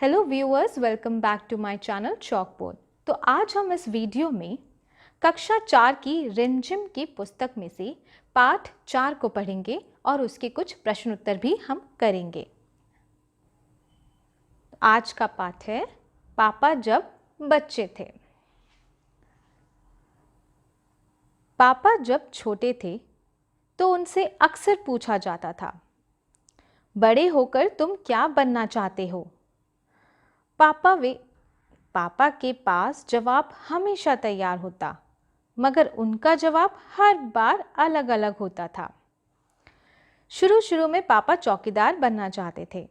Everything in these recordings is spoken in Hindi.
Hello viewers, welcome back to my channel Chalkboard. तो आज हम इस वीडियो में कक्षा 4 की रिमझिम की पुस्तक में से पाठ 4 को पढ़ेंगे और उसके कुछ प्रश्न उत्तर भी हम करेंगे। आज का पाठ है पापा जब बच्चे थे। पापा जब छोटे थे तो उनसे अक्सर पूछा जाता था, बड़े होकर तुम क्या बनना चाहते हो? पापा के पास जवाब हमेशा तैयार होता, मगर उनका जवाब हर बार अलग अलग होता था। शुरू शुरू में पापा चौकीदार बनना चाहते थे।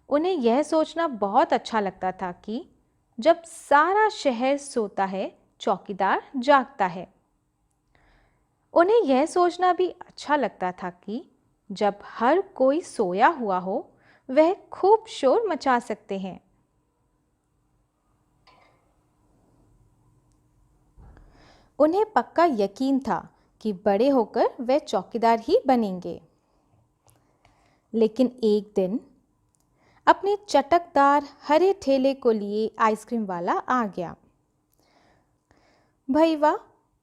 उन्हें यह सोचना बहुत अच्छा लगता था कि जब सारा शहर सोता है, चौकीदार जागता है। उन्हें यह सोचना भी अच्छा लगता था कि जब हर कोई सोया हुआ हो, वह खूब शोर मचा सकते हैं। उन्हें पक्का यकीन था कि बड़े होकर वे चौकीदार ही बनेंगे। लेकिन एक दिन अपने चटकदार हरे ठेले को लिए आइसक्रीम वाला आ गया। भाई वाह,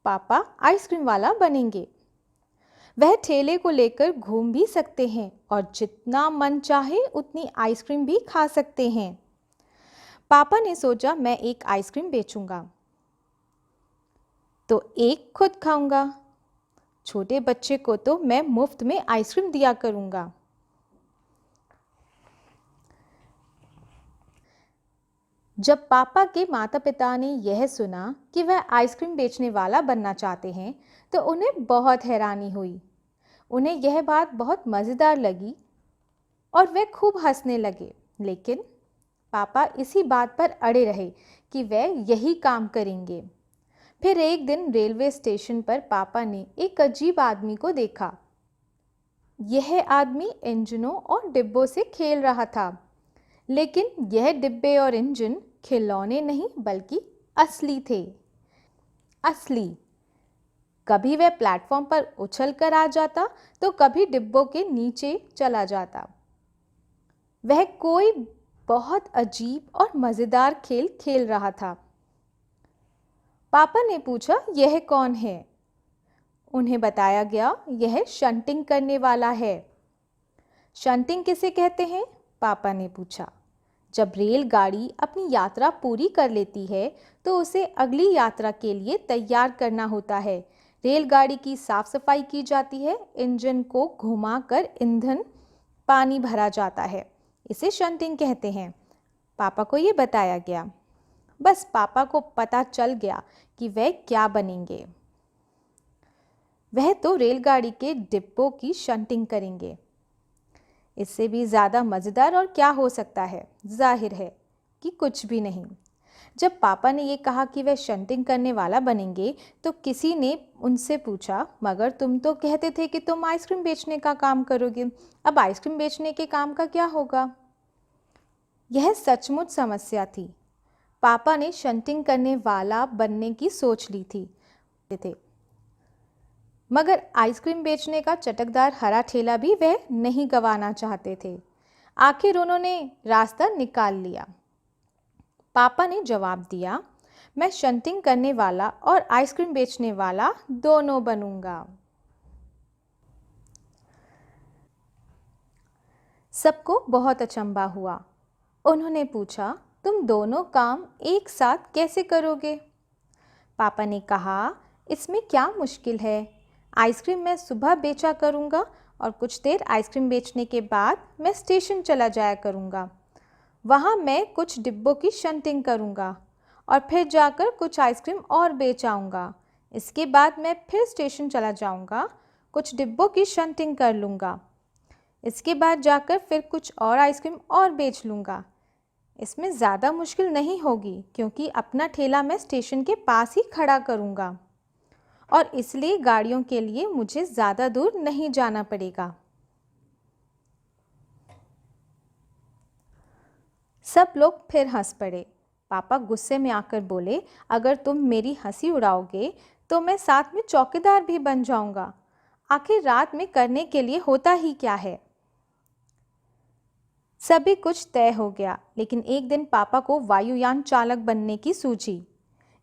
पापा आइसक्रीम वाला बनेंगे। वह ठेले को लेकर घूम भी सकते हैं और जितना मन चाहे उतनी आइसक्रीम भी खा सकते हैं। पापा ने सोचा, मैं एक आइसक्रीम बेचूंगा तो एक खुद खाऊंगा। छोटे बच्चे को तो मैं मुफ्त में आइसक्रीम दिया करूंगा। जब पापा के माता पिता ने यह सुना कि वह आइसक्रीम बेचने वाला बनना चाहते हैं, तो उन्हें बहुत हैरानी हुई। उन्हें यह बात बहुत मज़ेदार लगी और वे खूब हंसने लगे। लेकिन पापा इसी बात पर अड़े रहे कि वे यही काम करेंगे। फिर एक दिन रेलवे स्टेशन पर पापा ने एक अजीब आदमी को देखा। यह आदमी इंजनों और डिब्बों से खेल रहा था, लेकिन यह डिब्बे और इंजन खिलौने नहीं बल्कि असली थे। असली। कभी वह प्लेटफॉर्म पर उछल कर आ जाता तो कभी डिब्बों के नीचे चला जाता। वह कोई बहुत अजीब और मज़ेदार खेल खेल रहा था। पापा ने पूछा, यह कौन है? उन्हें बताया गया, यह शंटिंग करने वाला है। शंटिंग किसे कहते हैं? पापा ने पूछा। जब रेलगाड़ी अपनी यात्रा पूरी कर लेती है तो उसे अगली यात्रा के लिए तैयार करना होता है। रेलगाड़ी की साफ सफाई की जाती है, इंजन को घुमाकर ईंधन पानी भरा जाता है। इसे शंटिंग कहते हैं। पापा को ये बताया गया। बस पापा को पता चल गया कि वह क्या बनेंगे। वह तो रेलगाड़ी के डिब्बों की शंटिंग करेंगे। इससे भी ज़्यादा मज़ेदार और क्या हो सकता है? जाहिर है कि कुछ भी नहीं। जब पापा ने ये कहा कि वह शंटिंग करने वाला बनेंगे तो किसी ने उनसे पूछा, मगर तुम तो कहते थे कि तुम आइसक्रीम बेचने का काम करोगे, अब आइसक्रीम बेचने के काम का क्या होगा? यह सचमुच समस्या थी। पापा ने शंटिंग करने वाला बनने की सोच ली थी, मगर आइसक्रीम बेचने का चटकदार हरा ठेला भी वह नहीं गंवाना चाहते थे। आखिर उन्होंने रास्ता निकाल लिया। पापा ने जवाब दिया, मैं शंटिंग करने वाला और आइसक्रीम बेचने वाला दोनों बनूंगा। सबको बहुत अचंभा हुआ। उन्होंने पूछा, तुम दोनों काम एक साथ कैसे करोगे? पापा ने कहा, इसमें क्या मुश्किल है? आइसक्रीम मैं सुबह बेचा करूँगा और कुछ देर आइसक्रीम बेचने के बाद मैं स्टेशन चला जाया करूँगा। वहाँ मैं कुछ डिब्बों की शंटिंग करूँगा और फिर जाकर कुछ आइसक्रीम और बेच आऊँगा। इसके बाद मैं फिर स्टेशन चला जाऊँगा, कुछ डिब्बों की शंटिंग कर लूँगा। इसके बाद जाकर फिर कुछ और आइसक्रीम और बेच लूँगा। इसमें ज़्यादा मुश्किल नहीं होगी क्योंकि अपना ठेला मैं स्टेशन के पास ही खड़ा करूँगा और इसलिए गाड़ियों के लिए मुझे ज़्यादा दूर नहीं जाना पड़ेगा। सब लोग फिर हंस पड़े। पापा गुस्से में आकर बोले, अगर तुम मेरी हंसी उड़ाओगे तो मैं साथ में चौकीदार भी बन जाऊंगा। आखिर रात में करने के लिए होता ही क्या है? सभी कुछ तय हो गया, लेकिन एक दिन पापा को वायुयान चालक बनने की सूझी।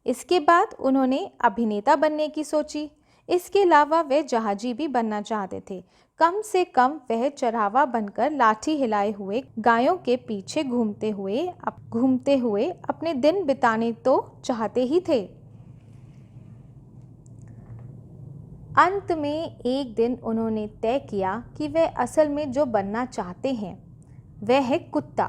इसके बाद उन्होंने अभिनेता बनने की सोची। इसके अलावा वे जहाजी भी बनना चाहते थे। कम से कम वह चरवाहा बनकर लाठी हिलाए हुए गायों के पीछे घूमते हुए अपने दिन बिताने तो चाहते ही थे। अंत में एक दिन उन्होंने तय किया कि वे असल में जो बनना चाहते हैं वह है कुत्ता।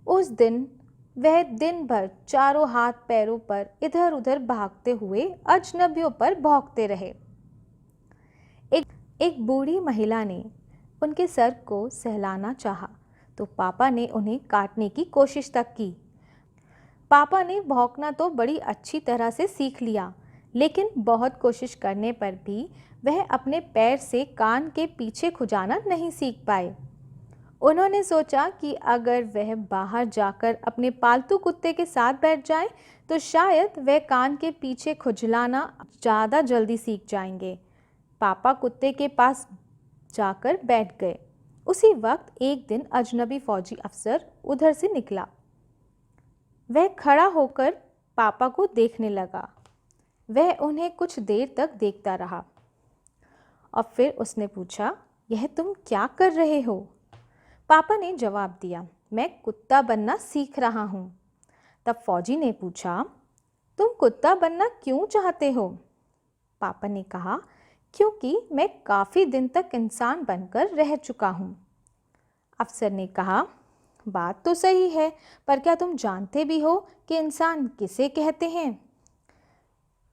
उस दिन वह दिन भर चारों हाथ पैरों पर इधर उधर भागते हुए अजनबियों पर भौंकते रहे। एक बूढ़ी महिला ने उनके सर को सहलाना चाहा तो पापा ने उन्हें काटने की कोशिश तक की। पापा ने भौंकना तो बड़ी अच्छी तरह से सीख लिया, लेकिन बहुत कोशिश करने पर भी वह अपने पैर से कान के पीछे खुजाना नहीं सीख पाए। उन्होंने सोचा कि अगर वह बाहर जाकर अपने पालतू कुत्ते के साथ बैठ जाएं, तो शायद वह कान के पीछे खुजलाना ज़्यादा जल्दी सीख जाएंगे। पापा कुत्ते के पास जाकर बैठ गए। उसी वक्त एक दिन अजनबी फौजी अफसर उधर से निकला। वह खड़ा होकर पापा को देखने लगा। वह उन्हें कुछ देर तक देखता रहा और फिर उसने पूछा, यह तुम क्या कर रहे हो? पापा ने जवाब दिया, मैं कुत्ता बनना सीख रहा हूँ। तब फौजी ने पूछा, तुम कुत्ता बनना क्यों चाहते हो? पापा ने कहा, क्योंकि मैं काफ़ी दिन तक इंसान बनकर रह चुका हूँ। अफसर ने कहा, बात तो सही है, पर क्या तुम जानते भी हो कि इंसान किसे कहते हैं?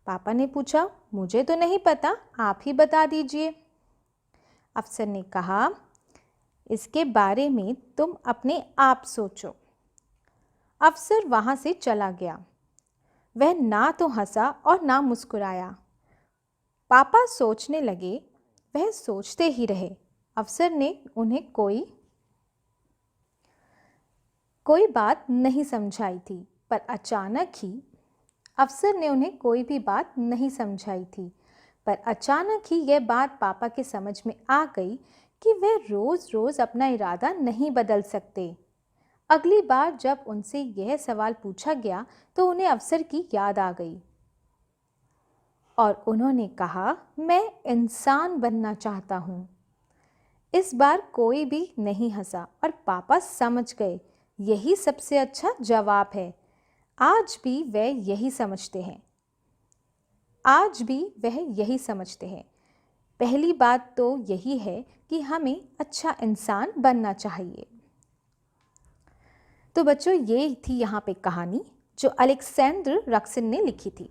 पापा ने पूछा, मुझे तो नहीं पता, आप ही बता दीजिए। अफसर ने कहा, इसके बारे में तुम अपने आप सोचो। अफसर वहाँ से चला गया। वह ना तो हंसा और ना मुस्कुराया। पापा सोचने लगे। वह सोचते ही रहे। अफसर ने उन्हें कोई बात नहीं समझाई थी, पर अचानक ही अफसर ने उन्हें कोई भी बात नहीं समझाई थी, पर अचानक ही यह बात पापा के समझ में आ गई कि वे रोज़ रोज़ अपना इरादा नहीं बदल सकते। अगली बार जब उनसे यह सवाल पूछा गया तो उन्हें अफसर की याद आ गई और उन्होंने कहा, मैं इंसान बनना चाहता हूँ। इस बार कोई भी नहीं हंसा और पापा समझ गए यही सबसे अच्छा जवाब है। आज भी वह यही समझते हैं। पहली बात तो यही है कि हमें अच्छा इंसान बनना चाहिए। तो बच्चों, ये थी यहाँ पे कहानी जो अलेक्जेंडर रक्सिन ने लिखी थी।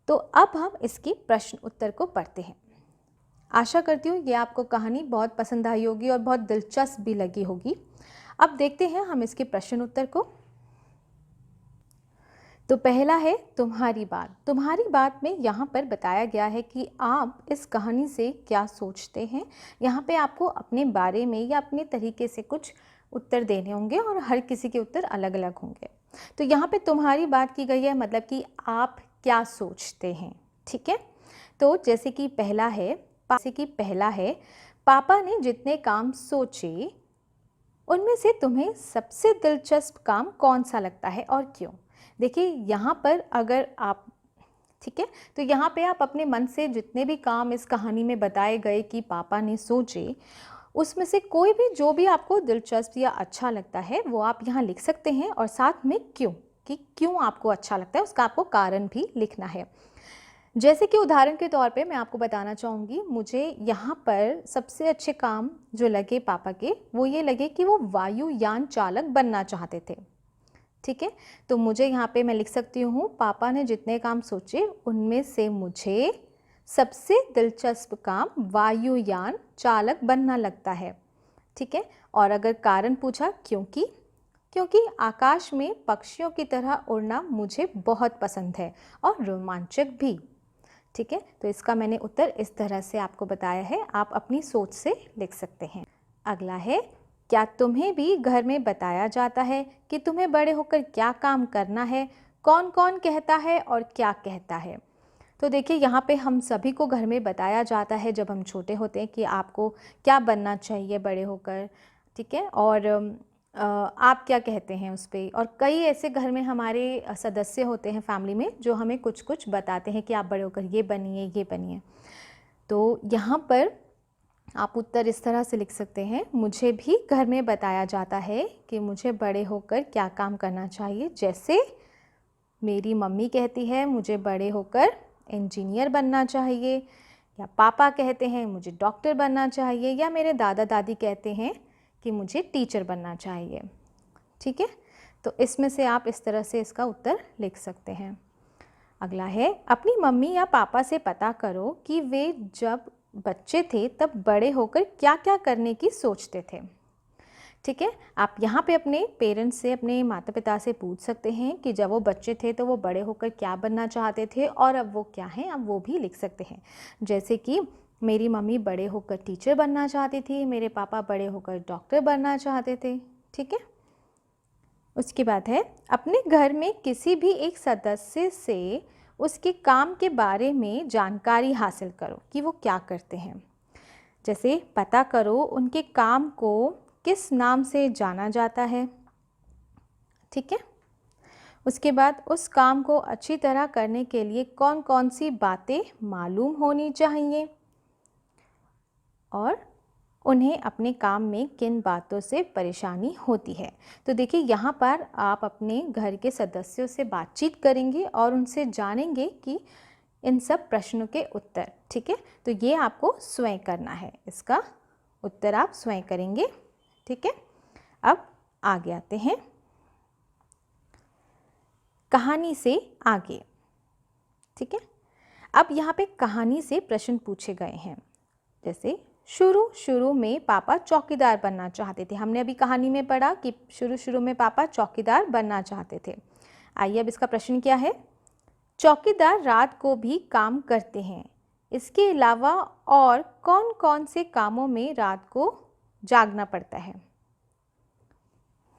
तो अब हम इसके प्रश्न उत्तर को पढ़ते हैं। आशा करती हूँ ये आपको कहानी बहुत पसंद आई होगी और बहुत दिलचस्प भी लगी होगी। अब देखते हैं हम इसके प्रश्न उत्तर को। तो पहला है तुम्हारी बात। तुम्हारी बात में यहाँ पर बताया गया है कि आप इस कहानी से क्या सोचते हैं। यहाँ पे आपको अपने बारे में या अपने तरीके से कुछ उत्तर देने होंगे और हर किसी के उत्तर अलग अलग होंगे। तो यहाँ पे तुम्हारी बात की गई है, मतलब कि आप क्या सोचते हैं। ठीक है, तो जैसे कि पहला है पापा ने जितने काम सोचे उनमें से तुम्हें सबसे दिलचस्प काम कौन सा लगता है और क्यों। देखिए यहाँ पर अगर आप ठीक है, तो यहाँ पे आप अपने मन से जितने भी काम इस कहानी में बताए गए कि पापा ने सोचे, उसमें से कोई भी जो भी आपको दिलचस्प या अच्छा लगता है वो आप यहाँ लिख सकते हैं और साथ में क्यों आपको अच्छा लगता है उसका आपको कारण भी लिखना है। जैसे कि उदाहरण के तौर पे मैं आपको बताना चाहूँगी, मुझे यहाँ पर सबसे अच्छे काम जो लगे पापा के वो ये लगे कि वो वायुयान चालक बनना चाहते थे। ठीक है, तो मुझे यहाँ पे मैं लिख सकती हूँ, पापा ने जितने काम सोचे उनमें से मुझे सबसे दिलचस्प काम वायुयान चालक बनना लगता है। ठीक है, और अगर कारण पूछा क्योंकि आकाश में पक्षियों की तरह उड़ना मुझे बहुत पसंद है और रोमांचक भी। ठीक है, तो इसका मैंने उत्तर इस तरह से आपको बताया है, आप अपनी सोच से लिख सकते हैं। अगला है, क्या तुम्हें भी घर में बताया जाता है कि तुम्हें बड़े होकर क्या काम करना है? कौन कौन कहता है और क्या कहता है? तो देखिए यहाँ पे हम सभी को घर में बताया जाता है जब हम छोटे होते हैं कि आपको क्या बनना चाहिए बड़े होकर, ठीक है, और आप क्या कहते हैं उस पे। और कई ऐसे घर में हमारे सदस्य होते हैं फैमिली में जो हमें कुछ कुछ बताते हैं कि आप बड़े होकर ये बनिए, ये बनिए। तो यहाँ पर आप उत्तर इस तरह से लिख सकते हैं, मुझे भी घर में बताया जाता है कि मुझे बड़े होकर क्या काम करना चाहिए। जैसे मेरी मम्मी कहती है मुझे बड़े होकर इंजीनियर बनना चाहिए, या पापा कहते हैं मुझे डॉक्टर बनना चाहिए, या मेरे दादा दादी कहते हैं कि मुझे टीचर बनना चाहिए। ठीक है, तो इसमें से आप इस तरह से इसका उत्तर लिख सकते हैं। अगला है, अपनी मम्मी या पापा से पता करो कि वे जब बच्चे थे तब बड़े होकर क्या क्या करने की सोचते थे। ठीक है, आप यहाँ पे अपने पेरेंट्स से, अपने माता पिता से पूछ सकते हैं कि जब वो बच्चे थे तो वो बड़े होकर क्या बनना चाहते थे, और अब वो क्या हैं, अब वो भी लिख सकते हैं। जैसे कि मेरी मम्मी बड़े होकर टीचर बनना चाहती थी, मेरे पापा बड़े होकर डॉक्टर बनना चाहते थे। ठीक है, उसके बाद है, अपने घर में किसी भी एक सदस्य से उसके काम के बारे में जानकारी हासिल करो कि वो क्या करते हैं। जैसे पता करो उनके काम को किस नाम से जाना जाता है। ठीक है, उसके बाद उस काम को अच्छी तरह करने के लिए कौन कौन सी बातें मालूम होनी चाहिए, और उन्हें अपने काम में किन बातों से परेशानी होती है। तो देखिए यहाँ पर आप अपने घर के सदस्यों से बातचीत करेंगे और उनसे जानेंगे कि इन सब प्रश्नों के उत्तर। ठीक है, तो ये आपको स्वयं करना है, इसका उत्तर आप स्वयं करेंगे। ठीक है, अब आगे आते हैं कहानी से आगे। ठीक है, अब यहाँ पे कहानी से प्रश्न पूछे गए हैं। जैसे शुरू में पापा चौकीदार बनना चाहते थे। हमने अभी कहानी में पढ़ा कि शुरू में पापा चौकीदार बनना चाहते थे। आइए अब इसका प्रश्न क्या है। चौकीदार रात को भी काम करते हैं, इसके अलावा और कौन कौन से कामों में रात को जागना पड़ता है।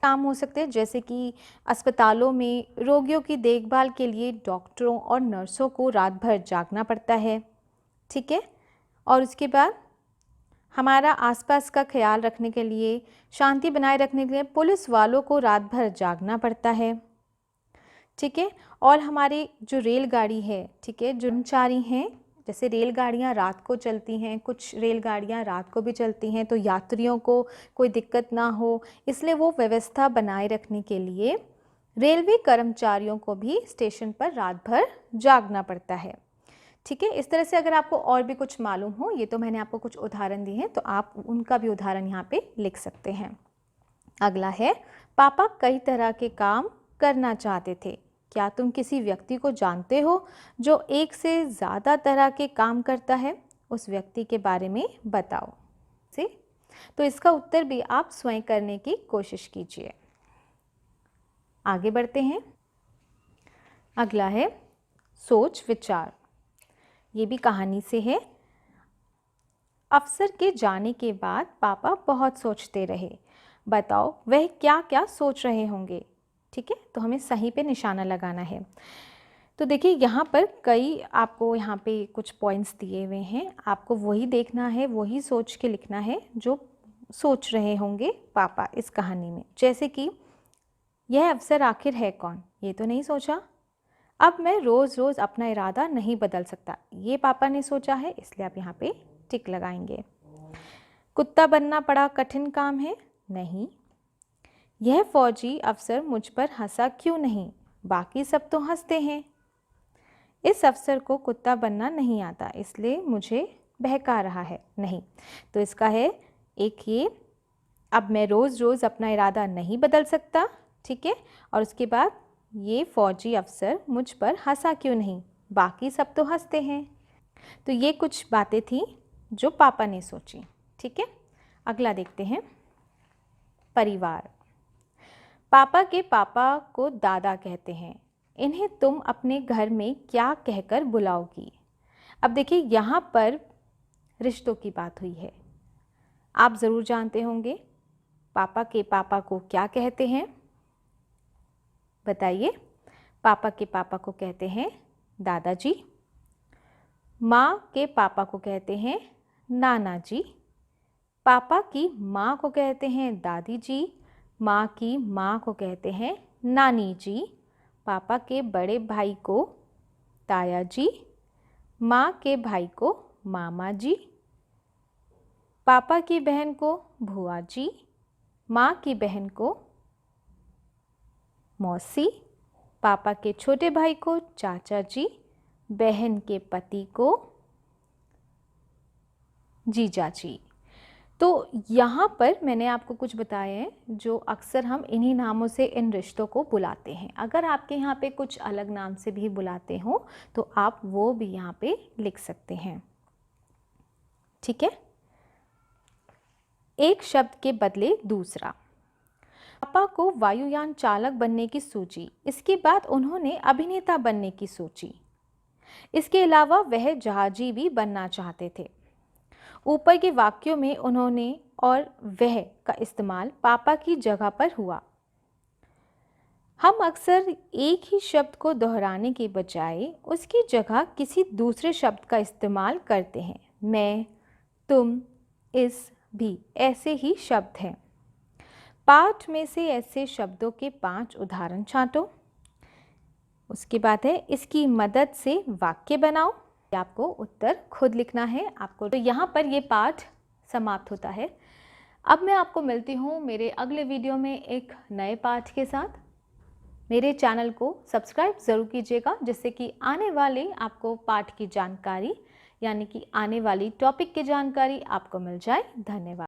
काम हो सकते हैं जैसे कि अस्पतालों में रोगियों की देखभाल के लिए डॉक्टरों और नर्सों को रात भर जागना पड़ता है। ठीक है, और उसके बाद हमारा आसपास का ख्याल रखने के लिए, शांति बनाए रखने के लिए पुलिस वालों को रात भर जागना पड़ता है। ठीक है, और हमारी जो रेलगाड़ी है, ठीक है, जो कर्मचारी हैं, जैसे रेलगाड़ियाँ रात को चलती हैं, कुछ रेलगाड़ियाँ रात को भी चलती हैं, तो यात्रियों को कोई दिक्कत ना हो इसलिए वो व्यवस्था बनाए रखने के लिए रेलवे कर्मचारियों को भी स्टेशन पर रात भर जागना पड़ता है। ठीक है, इस तरह से अगर आपको और भी कुछ मालूम हो, ये तो मैंने आपको कुछ उदाहरण दिए हैं, तो आप उनका भी उदाहरण यहाँ पे लिख सकते हैं। अगला है, पापा कई तरह के काम करना चाहते थे। क्या तुम किसी व्यक्ति को जानते हो जो एक से ज़्यादा तरह के काम करता है? उस व्यक्ति के बारे में बताओ। तो इसका उत्तर भी आप स्वयं करने की कोशिश कीजिए। आगे बढ़ते हैं। अगला है सोच विचार। ये भी कहानी से है। अफसर के जाने के बाद पापा बहुत सोचते रहे। बताओ वह क्या क्या सोच रहे होंगे। ठीक है, तो हमें सही पे निशाना लगाना है। तो देखिए यहाँ पर कई आपको यहाँ पे कुछ पॉइंट्स दिए हुए हैं, आपको वही देखना है, वही सोच के लिखना है जो सोच रहे होंगे पापा इस कहानी में। जैसे कि यह अफसर आखिर है कौन, ये तो नहीं सोचा। अब मैं रोज़ रोज़ अपना इरादा नहीं बदल सकता, ये पापा ने सोचा है, इसलिए आप यहाँ पे टिक लगाएंगे। कुत्ता बनना बड़ा कठिन काम है, नहीं। यह फौजी अफसर मुझ पर हंसा क्यों नहीं, बाकी सब तो हंसते हैं। इस अफसर को कुत्ता बनना नहीं आता, इसलिए मुझे बहका रहा है, नहीं। तो इसका है एक ये, अब मैं रोज़ रोज़ अपना इरादा नहीं बदल सकता, ठीक है, और उसके बाद ये फौजी अफसर मुझ पर हंसा क्यों नहीं, बाकी सब तो हंसते हैं। तो ये कुछ बातें थी जो पापा ने सोची। ठीक है, अगला देखते हैं परिवार। पापा के पापा को दादा कहते हैं, इन्हें तुम अपने घर में क्या कहकर बुलाओगी। अब देखिए यहाँ पर रिश्तों की बात हुई है, आप ज़रूर जानते होंगे पापा के पापा को क्या कहते हैं, बताइए। पापा के पापा को कहते हैं दादाजी, माँ के पापा को कहते हैं नाना जी, पापा की माँ को कहते हैं दादी जी, माँ की माँ को कहते हैं नानी जी, पापा के बड़े भाई को ताया जी, माँ के भाई को मामा जी, पापा की बहन को भुआ जी, माँ की बहन को मौसी, पापा के छोटे भाई को चाचा जी, बहन के पति को जीजा जी। तो यहाँ पर मैंने आपको कुछ बताया है जो अक्सर हम इन्हीं नामों से इन रिश्तों को बुलाते हैं। अगर आपके यहाँ पे कुछ अलग नाम से भी बुलाते हो तो आप वो भी यहाँ पे लिख सकते हैं। ठीक है। एक शब्द के बदले दूसरा। पापा को वायुयान चालक बनने की सोची, इसके बाद उन्होंने अभिनेता बनने की सोची। इसके अलावा वह जहाजी भी बनना चाहते थे। ऊपर के वाक्यों में उन्होंने और वह का इस्तेमाल पापा की जगह पर हुआ। हम अक्सर एक ही शब्द को दोहराने के बजाय उसकी जगह किसी दूसरे शब्द का इस्तेमाल करते हैं। मैं, तुम, इस भी ऐसे ही शब्द हैं। पाठ में से ऐसे शब्दों के 5 उदाहरण छांटो। उसके बाद है इसकी मदद से वाक्य बनाओ। आपको उत्तर खुद लिखना है आपको। तो यहाँ पर ये पाठ समाप्त होता है। अब मैं आपको मिलती हूँ मेरे अगले वीडियो में एक नए पाठ के साथ। मेरे चैनल को सब्सक्राइब ज़रूर कीजिएगा जिससे कि आने वाले आपको पाठ की जानकारी यानी कि आने वाली टॉपिक की जानकारी आपको मिल जाए। धन्यवाद।